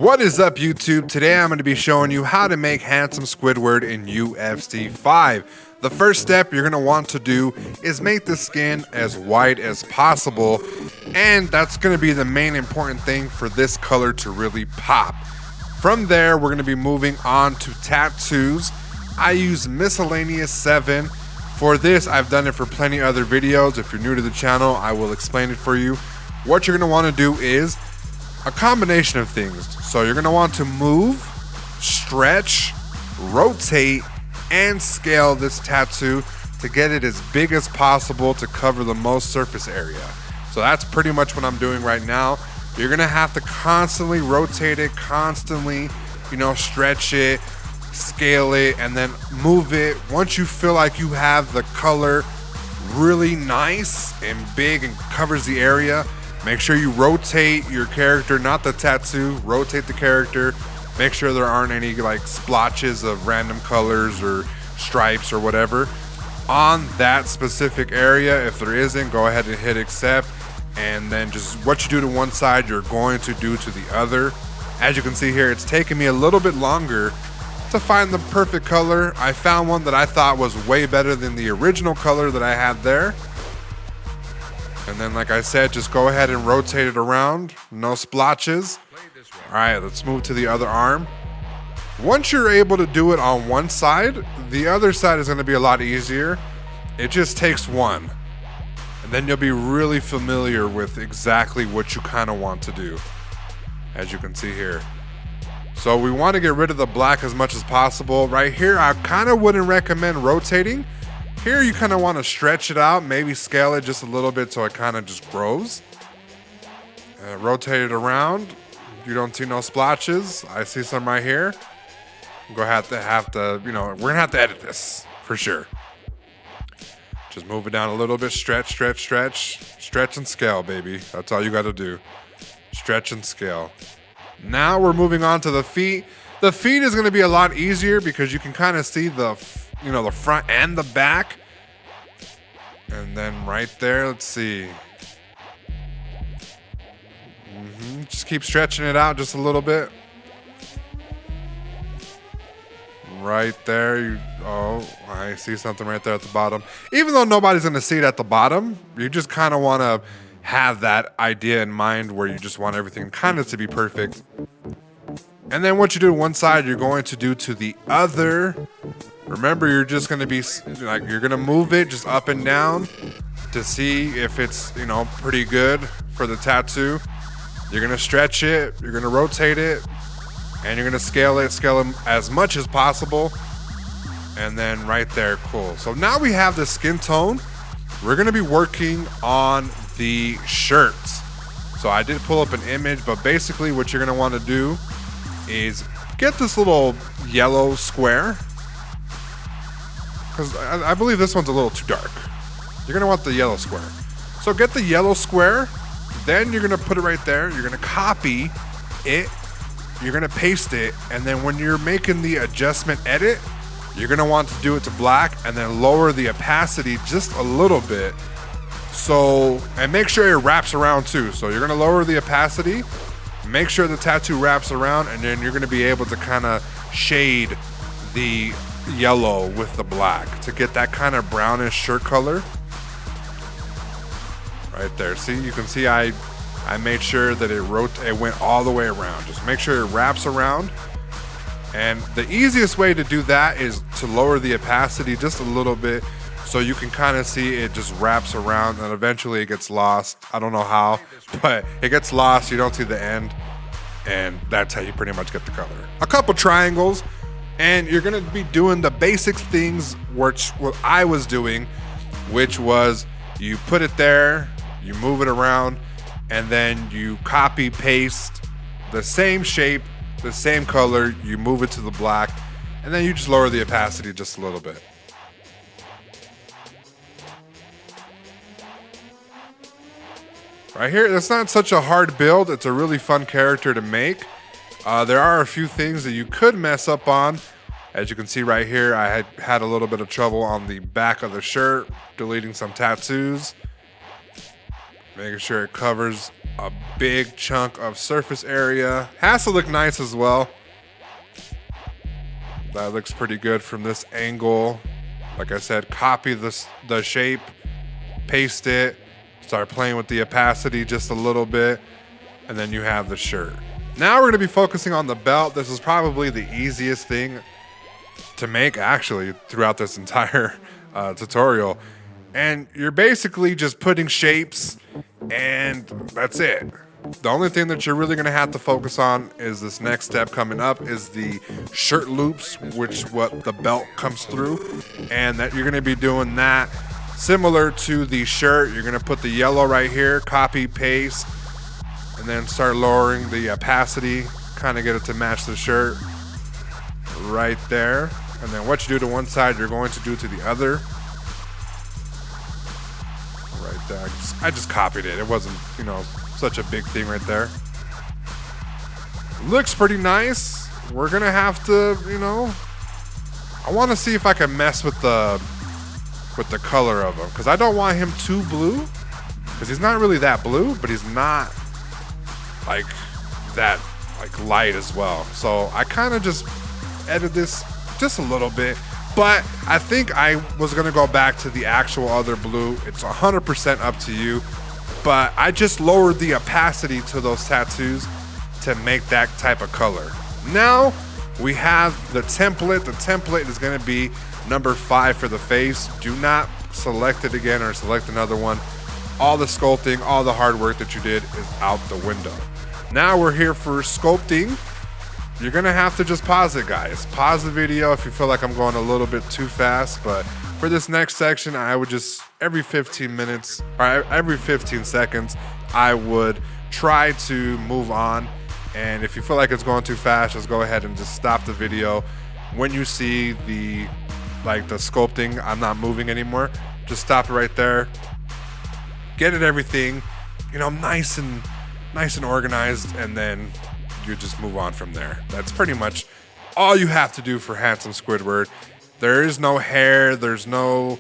What is up, YouTube? Today I'm going to be showing you how to make Handsome Squidward in UFC 5. The first step you're going to want to do is make the skin as white as possible, and that's going to be the main important thing for this color to really pop. From there, we're going to be moving on to tattoos. I use Miscellaneous 7. For this, I've done it for plenty other videos. If you're new to the channel, I will explain it for you. What you're going to want to do is a combination of things. So you're going to want to move, stretch, rotate, and scale this tattoo to get it as big as possible to cover the most surface area. So that's pretty much what I'm doing right now. You're going to have to constantly rotate it, constantly, stretch it, scale it, and then move it. Once you feel like you have the color really nice and big and covers the area, make sure you rotate your character, not the tattoo. Rotate the character. Make sure there aren't any splotches of random colors or stripes or whatever on that specific area. If there isn't, go ahead and hit accept. And then just what you do to one side, you're going to do to the other. As you can see here, it's taken me a little bit longer to find the perfect color. I found one that I thought was way better than the original color that I had there. And then, like I said, just go ahead and rotate it around. No splotches. All right, let's move to the other arm. Once you're able to do it on one side, the other side is going to be a lot easier. It just takes one. And then you'll be really familiar with exactly what you kind of want to do, as you can see here. So we want to get rid of the black as much as possible. Right here, I kind of wouldn't recommend rotating. Here you kind of want to stretch it out, maybe scale it just a little bit so it kind of just grows. Rotate it around. You don't see no splotches. I see some right here. We're gonna have to, we're gonna have to edit this for sure. Just move it down a little bit, stretch, stretch, stretch, stretch and scale, baby. That's all you got to do. Stretch and scale. Now we're moving on to the feet. The feet is going to be a lot easier because you can kind of see the front and the back. And then right there, let's see. Just keep stretching it out just a little bit. Right there. I see something right there at the bottom. Even though nobody's going to see it at the bottom, you just kind of want to have that idea in mind where you just want everything kind of to be perfect. And then what you do to one side, you're going to do to the other. Remember, you're just going to be you're going to move it just up and down to see if it's, pretty good for the tattoo. You're going to stretch it, you're going to rotate it, and you're going to scale it as much as possible. And then right there, cool. So now we have the skin tone. We're going to be working on the shirts. So I did pull up an image, but basically what you're going to want to do is get this little yellow square, because I believe this one's a little too dark. You're going to want the yellow square. So get the yellow square, then you're going to put it right there. You're going to copy it, you're going to paste it, and then when you're making the adjustment edit, you're going to want to do it to black and then lower the opacity just a little bit. So, and make sure it wraps around too. So you're going to lower the opacity, make sure the tattoo wraps around, and then you're going to be able to kind of shade the yellow with the black to get that kind of brownish shirt color. Right there. See, you can see I made sure that it went all the way around. Just make sure it wraps around. And the easiest way to do that is to lower the opacity just a little bit so you can kind of see it just wraps around and eventually it gets lost. I don't know how, but it gets lost. You don't see the end. And that's how you pretty much get the color. A couple triangles, and you're going to be doing the basic things what I was doing, which was you put it there, you move it around, and then you copy paste the same shape, the same color, you move it to the black, and then you just lower the opacity just a little bit. Right here, it's not such a hard build. It's a really fun character to make. There are a few things that you could mess up on. As you can see right here, I had a little bit of trouble on the back of the shirt, deleting some tattoos. Making sure it covers a big chunk of surface area. Has to look nice as well. That looks pretty good from this angle. Like I said, copy the shape, paste it, start playing with the opacity just a little bit, and then you have the shirt. Now we're going to be focusing on the belt. This is probably the easiest thing to make actually throughout this entire tutorial. And you're basically just putting shapes and that's it. The only thing that you're really gonna have to focus on is this next step coming up is the shirt loops, which what the belt comes through. And that you're gonna be doing that similar to the shirt. You're gonna put the yellow right here, copy, paste, and then start lowering the opacity, kind of get it to match the shirt right there. And then what you do to one side, you're going to do to the other. Right there. I just copied it. It wasn't, you know, such a big thing right there. Looks pretty nice. We're gonna have to, you know, I want to see if I can mess with the color of him, because I don't want him too blue, because he's not really that blue, but he's not like that like light as well. So I kind of just edited this just a little bit, but I think I was gonna go back to the actual other blue. It's 100% up to you, but I just lowered the opacity to those tattoos to make that type of color. Now we have the template. The template is gonna be number 5 for the face. Do not select it again or select another one. All the sculpting, all the hard work that you did is out the window. Now we're here for sculpting. You're gonna have to just pause it, guys. Pause the video if you feel like I'm going a little bit too fast, but for this next section, I would just, every 15 minutes, or every 15 seconds, I would try to move on. And if you feel like it's going too fast, just go ahead and just stop the video. When you see the sculpting, I'm not moving anymore, just stop it right there. Get it everything, you know, nice and organized, and then you just move on from there. That's pretty much all you have to do for Handsome Squidward. There is no hair, there's no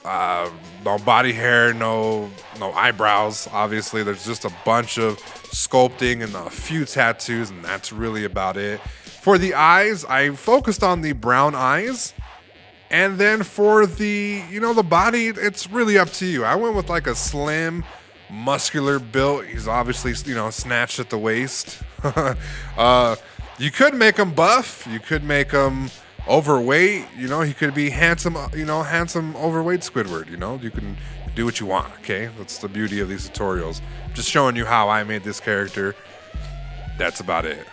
body hair, no eyebrows. Obviously, there's just a bunch of sculpting and a few tattoos, and that's really about it. For the eyes, I focused on the brown eyes. And then for the, you know, the body, it's really up to you. I went with like a slim, muscular build. He's obviously, you know, snatched at the waist. You could make him buff. You could make him overweight. You know, he could be handsome, you know, handsome overweight Squidward. You know, you can do what you want, okay? That's the beauty of these tutorials. Just showing you how I made this character. That's about it.